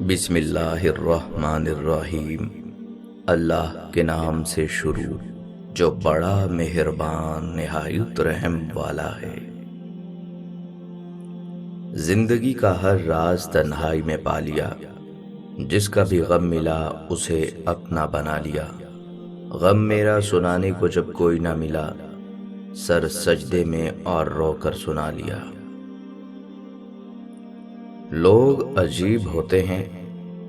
بسم اللہ الرحمن الرحیم۔ اللہ کے نام سے شروع جو بڑا مہربان نہایت رحم والا ہے۔ زندگی کا ہر راز تنہائی میں پا لیا، جس کا بھی غم ملا اسے اپنا بنا لیا۔ غم میرا سنانے کو جب کوئی نہ ملا، سر سجدے میں اور رو کر سنا لیا۔ لوگ عجیب ہوتے ہیں،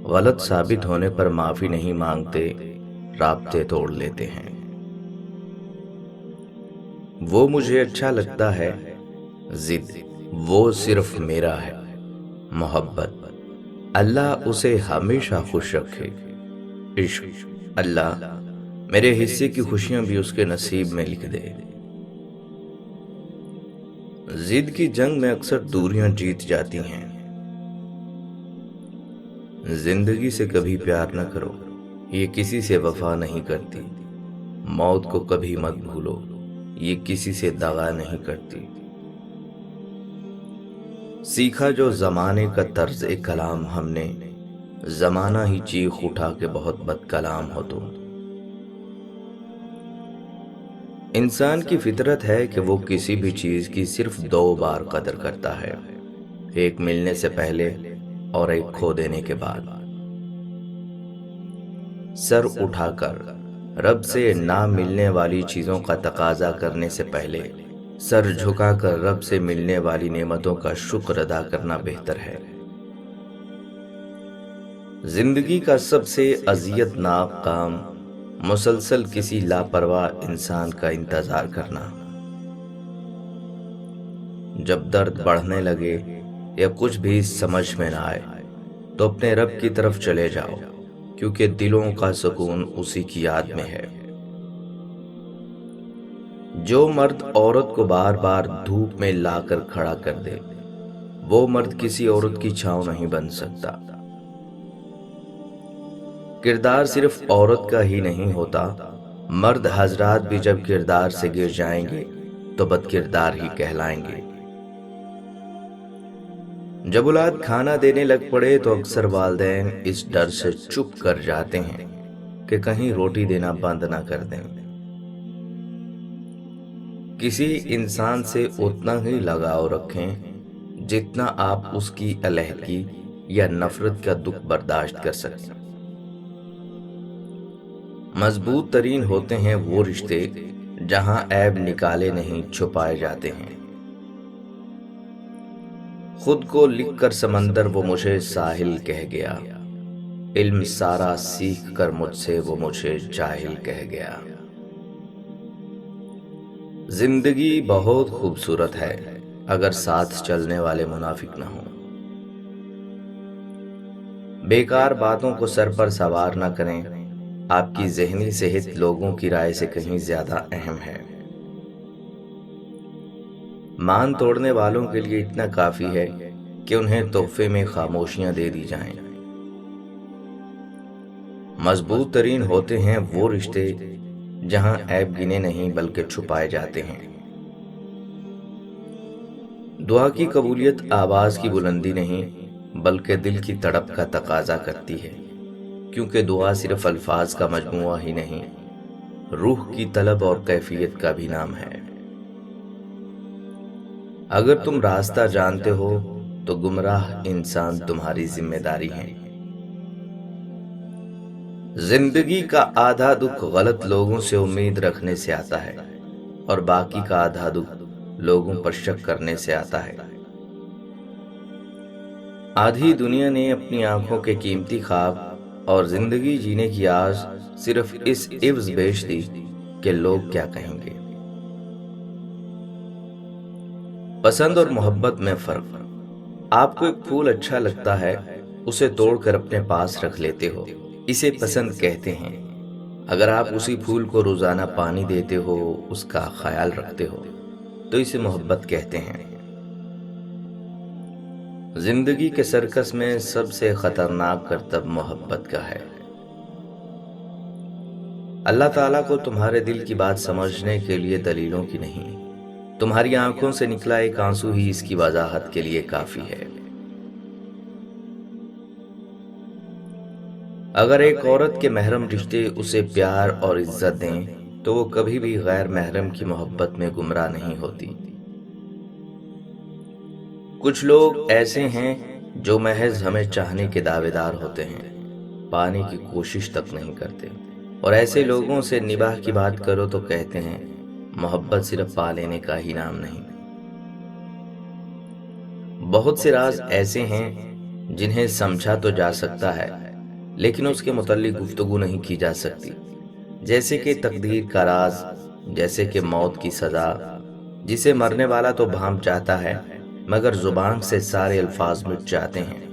غلط ثابت ہونے پر معافی نہیں مانگتے، رابطے توڑ لیتے ہیں۔ وہ مجھے اچھا لگتا ہے، ضد وہ صرف میرا ہے۔ محبت اللہ اسے ہمیشہ خوش رکھے۔ عشق اللہ میرے حصے کی خوشیاں بھی اس کے نصیب میں لکھ دے۔ ضد کی جنگ میں اکثر دوریاں جیت جاتی ہیں۔ زندگی سے کبھی پیار نہ کرو، یہ کسی سے وفا نہیں کرتی۔ موت کو کبھی مت بھولو، یہ کسی سے دغا نہیں کرتی۔ سیکھا جو زمانے کا طرز کلام ہم نے، زمانہ ہی چیخ اٹھا کے بہت بد کلام ہو تم۔ انسان کی فطرت ہے کہ وہ کسی بھی چیز کی صرف دو بار قدر کرتا ہے، ایک ملنے سے پہلے اور ایک کھو دینے کے بعد۔ سر اٹھا کر رب سے نہ ملنے والی چیزوں کا تقاضا کرنے سے پہلے سر جھکا کر رب سے ملنے والی نعمتوں کا شکر ادا کرنا بہتر ہے۔ زندگی کا سب سے اذیت ناک کام مسلسل کسی لاپرواہ انسان کا انتظار کرنا۔ جب درد بڑھنے لگے یا کچھ بھی سمجھ میں نہ آئے تو اپنے رب کی طرف چلے جاؤ، کیونکہ دلوں کا سکون اسی کی یاد میں ہے۔ جو مرد عورت کو بار بار دھوپ میں لا کر کھڑا کر دے، وہ مرد کسی عورت کی چھاؤں نہیں بن سکتا۔ کردار صرف عورت کا ہی نہیں ہوتا، مرد حضرات بھی جب کردار سے گر جائیں گے تو بد کردار ہی کہلائیں گے۔ جب اولاد کھانا دینے لگ پڑے تو اکثر والدین اس ڈر سے چپ کر جاتے ہیں کہ کہیں روٹی دینا بند نہ کر دیں۔ کسی انسان سے اتنا ہی لگاؤ رکھیں جتنا آپ اس کی علیحدگی یا نفرت کا دکھ برداشت کر سکیں۔ مضبوط ترین ہوتے ہیں وہ رشتے جہاں عیب نکالے نہیں چھپائے جاتے ہیں۔ خود کو لکھ کر سمندر وہ مجھے ساحل کہہ گیا، علم سارا سیکھ کر مجھ سے وہ مجھے جاہل کہہ گیا۔ زندگی بہت خوبصورت ہے اگر ساتھ چلنے والے منافق نہ ہوں۔ بیکار باتوں کو سر پر سوار نہ کریں، آپ کی ذہنی صحت لوگوں کی رائے سے کہیں زیادہ اہم ہے۔ مان توڑنے والوں کے لیے اتنا کافی ہے کہ انہیں تحفے میں خاموشیاں دے دی جائیں۔ مضبوط ترین ہوتے ہیں وہ رشتے جہاں عیب گنے نہیں بلکہ چھپائے جاتے ہیں۔ دعا کی قبولیت آواز کی بلندی نہیں بلکہ دل کی تڑپ کا تقاضا کرتی ہے، کیونکہ دعا صرف الفاظ کا مجموعہ ہی نہیں، روح کی طلب اور کیفیت کا بھی نام ہے۔ اگر تم راستہ جانتے ہو تو گمراہ انسان تمہاری ذمہ داری ہے۔ زندگی کا آدھا دکھ غلط لوگوں سے امید رکھنے سے آتا ہے اور باقی کا آدھا دکھ لوگوں پر شک کرنے سے آتا ہے۔ آدھی دنیا نے اپنی آنکھوں کے قیمتی خواب اور زندگی جینے کی آس صرف اس عوض بیچ دی کہ لوگ کیا کہیں گے۔ پسند اور محبت میں فرق۔ آپ کو ایک پھول اچھا لگتا ہے، اسے توڑ کر اپنے پاس رکھ لیتے ہو، اسے پسند کہتے ہیں۔ اگر آپ اسی پھول کو روزانہ پانی دیتے ہو، اس کا خیال رکھتے ہو، تو اسے محبت کہتے ہیں۔ زندگی کے سرکس میں سب سے خطرناک کرتب محبت کا ہے۔ اللہ تعالیٰ کو تمہارے دل کی بات سمجھنے کے لیے دلیلوں کی نہیں، تمہاری آنکھوں سے نکلا ایک آنسو ہی اس کی وضاحت کے لیے کافی ہے۔ اگر ایک عورت کے محرم رشتے اسے پیار اور عزت دیں تو وہ کبھی بھی غیر محرم کی محبت میں گمراہ نہیں ہوتی۔ کچھ لوگ ایسے ہیں جو محض ہمیں چاہنے کے دعوے دار ہوتے ہیں، پانے کی کوشش تک نہیں کرتے، اور ایسے لوگوں سے نباہ کی بات کرو تو کہتے ہیں محبت صرف پا لینے کا ہی نام نہیں۔ بہت سے راز ایسے ہیں جنہیں سمجھا تو جا سکتا ہے لیکن اس کے متعلق گفتگو نہیں کی جا سکتی، جیسے کہ تقدیر کا راز، جیسے کہ موت کی سزا، جسے مرنے والا تو بھانپ جاتا ہے مگر زبان سے سارے الفاظ مٹ جاتے ہیں۔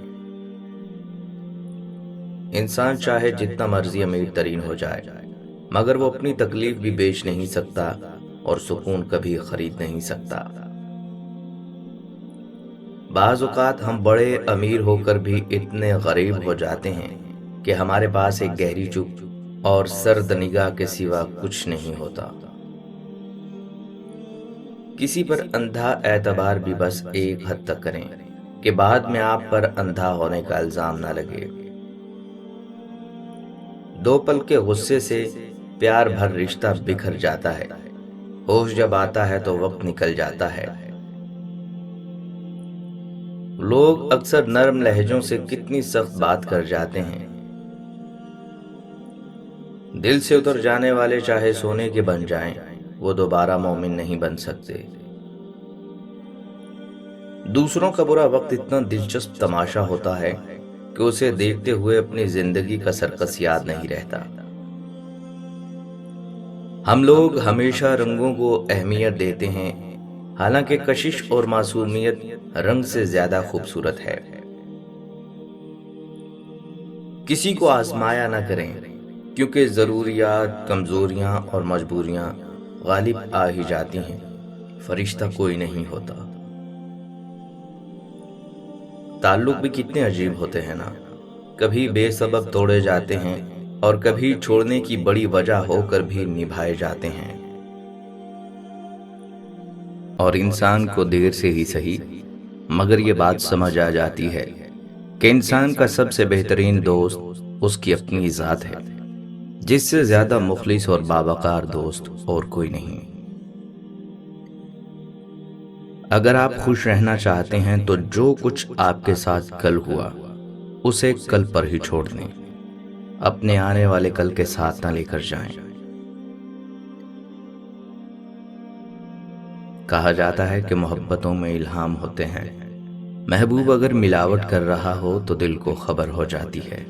انسان چاہے جتنا مرضی امیر ترین ہو جائے مگر وہ اپنی تکلیف بھی بیچ نہیں سکتا اور سکون کبھی خرید نہیں سکتا۔ بعض اوقات ہم بڑے امیر ہو کر بھی اتنے غریب ہو جاتے ہیں کہ ہمارے پاس ایک گہری چپ اور سرد نگاہ کے سوا کچھ نہیں ہوتا۔ کسی پر اندھا اعتبار بھی بس ایک حد تک کریں کہ بعد میں آپ پر اندھا ہونے کا الزام نہ لگے۔ دو پل کے غصے سے پیار بھر رشتہ بکھر جاتا ہے، ہوش جب آتا ہے تو وقت نکل جاتا ہے۔ لوگ اکثر نرم لہجوں سے کتنی سخت بات کر جاتے ہیں، دل سے اتر جانے والے چاہے سونے کے بن جائیں وہ دوبارہ مومن نہیں بن سکتے۔ دوسروں کا برا وقت اتنا دلچسپ تماشا ہوتا ہے کہ اسے دیکھتے ہوئے اپنی زندگی کا سرکس یاد نہیں رہتا۔ ہم لوگ ہمیشہ رنگوں کو اہمیت دیتے ہیں، حالانکہ کشش اور معصومیت رنگ سے زیادہ خوبصورت ہے۔ کسی کو آزمایا نہ کریں کیونکہ ضروریات، کمزوریاں اور مجبوریاں غالب آ ہی جاتی ہیں، فرشتہ کوئی نہیں ہوتا۔ تعلق بھی کتنے عجیب ہوتے ہیں نا، کبھی بے سبب توڑے جاتے ہیں اور کبھی چھوڑنے کی بڑی وجہ ہو کر بھی نبھائے جاتے ہیں۔ اور انسان کو دیر سے ہی صحیح مگر یہ بات سمجھ آ جاتی ہے کہ انسان کا سب سے بہترین دوست اس کی اپنی ذات ہے، جس سے زیادہ مخلص اور باوقار دوست اور کوئی نہیں۔ اگر آپ خوش رہنا چاہتے ہیں تو جو کچھ آپ کے ساتھ کل ہوا اسے کل پر ہی چھوڑ دیں، اپنے آنے والے کل کے ساتھ نہ لے کر جائیں۔ کہا جاتا ہے کہ محبتوں میں الہام ہوتے ہیں، محبوب اگر ملاوٹ کر رہا ہو تو دل کو خبر ہو جاتی ہے۔